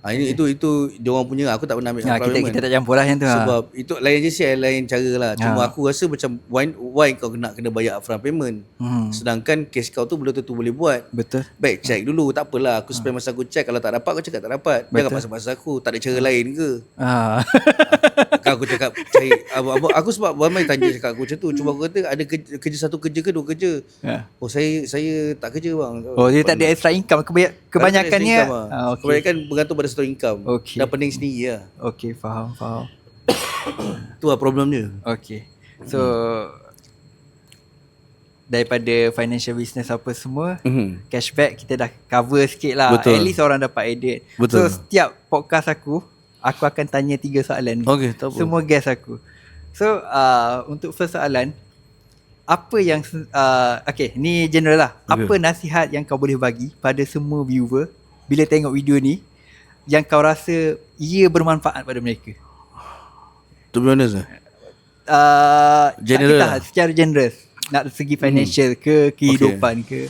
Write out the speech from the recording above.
Ini itu dia orang punya, aku tak pernah ambil upfront payment. Kita tak campur lah yang tu. Sebab itu lain je share, lain cara lah. Cuma aku rasa macam why kau kena bayar upfront payment. Sedangkan kes kau tu belum tentu boleh buat. Betul. Baik check dulu, tak apalah. Aku spend masa aku check, kalau tak dapat aku cakap tak dapat. Jangan pasal-pasal aku, tak ada cara lain ke? Kan aku cakap cari aku sebab ramai tanya cakap aku macam tu. Cuma aku kata ada kerja satu kerja ke dua kerja. Oh saya tak kerja bang. Oh dia tak ada extra income. Kebanyakannya kebanyakan bergantung pada satu income. Dah pening sendiri lah. Okay, faham. Tu lah problem dia. Okay. So daripada financial business apa semua, cashback kita dah cover sikit lah. Betul. At least orang dapat edit. Betul. So setiap podcast aku akan tanya 3 soalan ni. Okay, tak apa. Semua guest aku. So untuk first soalan, apa yang okay, ni general lah. Apa nasihat yang kau boleh bagi pada semua viewer bila tengok video ni yang kau rasa ia bermanfaat pada mereka? To be honest general lah. Secara general, nak segi financial ke kehidupan ke.